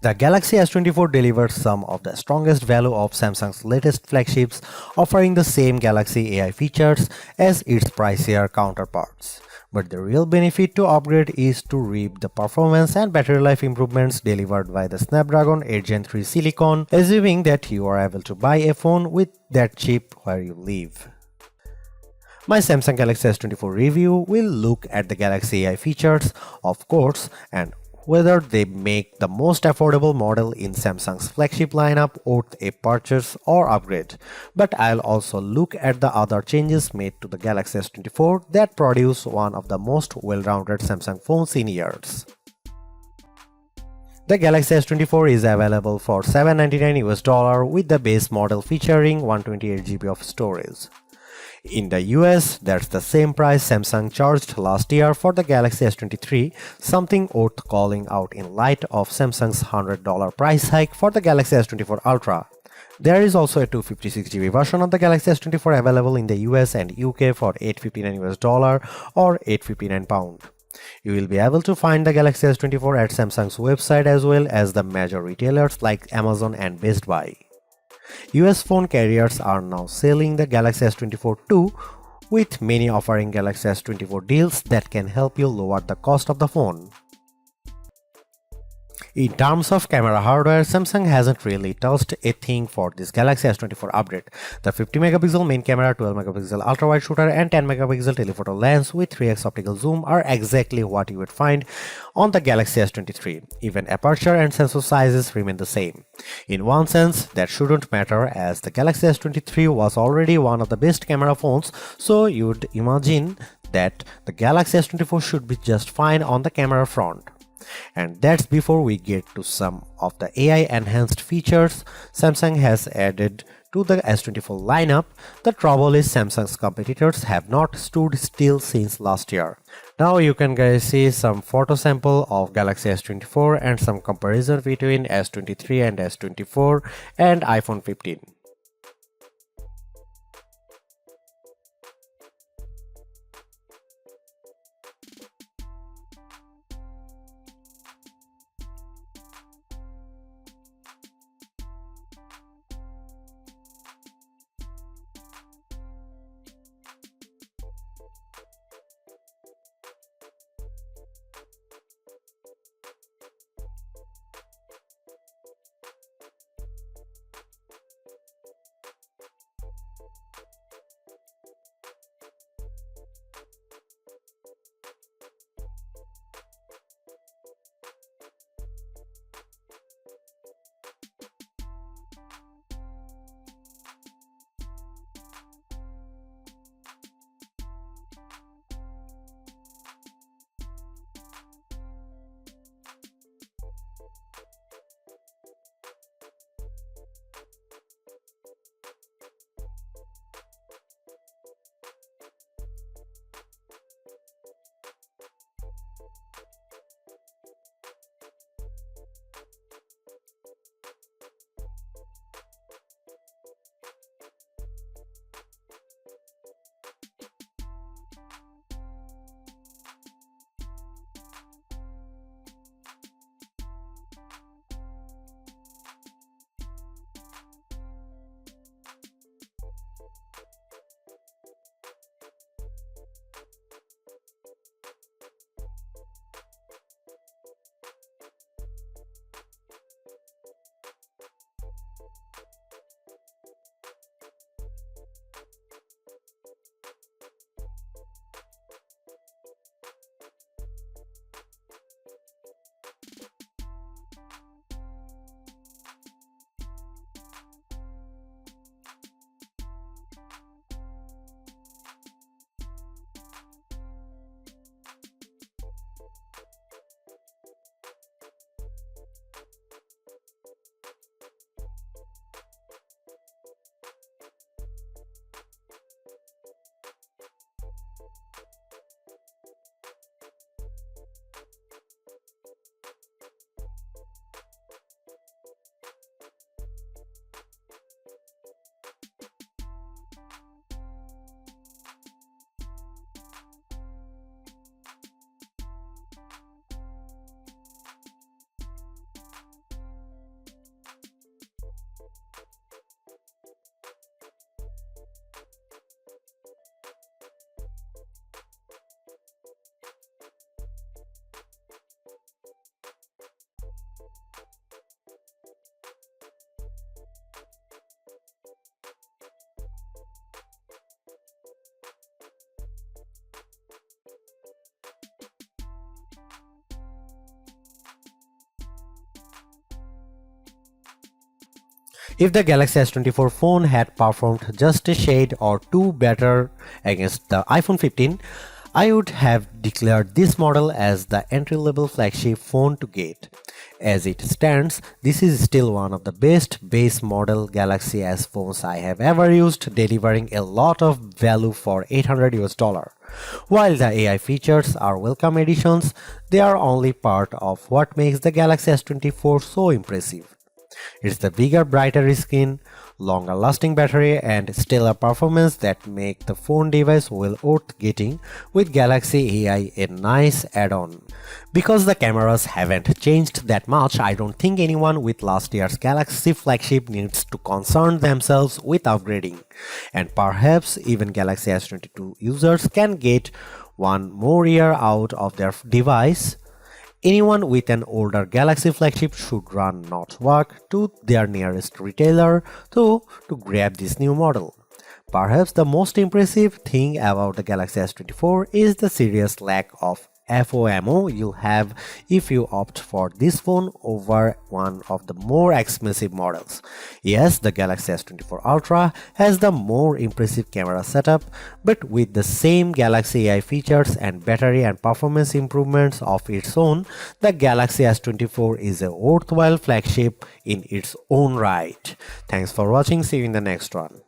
The Galaxy S24 delivers some of the strongest value of Samsung's latest flagships, offering the same Galaxy AI features as its pricier counterparts. But the real benefit to upgrade is to reap the performance and battery life improvements delivered by the Snapdragon 8 Gen 3 Silicon, assuming that you are able to buy a phone with that chip where you live. My Samsung Galaxy S24 review will look at the Galaxy AI features, of course, and whether they make the most affordable model in Samsung's flagship lineup worth a purchase or upgrade. But I'll also look at the other changes made to the Galaxy S24 that produce one of the most well-rounded Samsung phones in years. The Galaxy S24 is available for $799 with the base model featuring 128GB of storage. In the US, that's the same price Samsung charged last year for the Galaxy S23, something worth calling out in light of Samsung's $100 price hike for the Galaxy S24 Ultra. There is also a 256GB version of the Galaxy S24 available in the US and UK for $859 or £859. You will be able to find the Galaxy S24 at Samsung's website as well as the major retailers like Amazon and Best Buy. US phone carriers are now selling the Galaxy S24 too, with many offering Galaxy S24 deals that can help you lower the cost of the phone. In terms of camera hardware, Samsung hasn't really touched a thing for this Galaxy S24 update. The 50MP main camera, 12MP ultra-wide shooter and 10MP telephoto lens with 3x optical zoom are exactly what you would find on the Galaxy S23. Even aperture and sensor sizes remain the same. In one sense, that shouldn't matter as the Galaxy S23 was already one of the best camera phones, so you'd imagine that the Galaxy S24 should be just fine on the camera front. And that's before we get to some of the AI enhanced features Samsung has added to the S24 lineup. The trouble is Samsung's competitors have not stood still since last year. Now you can guys see some photo sample of Galaxy S24 and some comparison between S23 and S24 and iPhone 15. If the Galaxy S24 phone had performed just a shade or two better against the iPhone 15, I would have declared this model as the entry-level flagship phone to get. As it stands, this is still one of the best base model Galaxy S phones I have ever used, delivering a lot of value for $800. While the AI features are welcome additions, they are only part of what makes the Galaxy S24 so impressive. It's the bigger, brighter screen, longer lasting battery and stellar performance that make the phone device well worth getting, with Galaxy AI a nice add-on. Because the cameras haven't changed that much, I don't think anyone with last year's Galaxy flagship needs to concern themselves with upgrading. And perhaps even Galaxy S22 users can get one more year out of their device. Anyone with an older Galaxy flagship should run not walk to their nearest retailer to grab this new model. Perhaps the most impressive thing about the Galaxy S24 is the serious lack of FOMO you'll have if you opt for this phone over one of the more expensive models. Yes, the Galaxy S24 Ultra has the more impressive camera setup, but with the same Galaxy AI features and battery and performance improvements of its own, the Galaxy S24 is a worthwhile flagship in its own right. Thanks for watching, see you in the next one.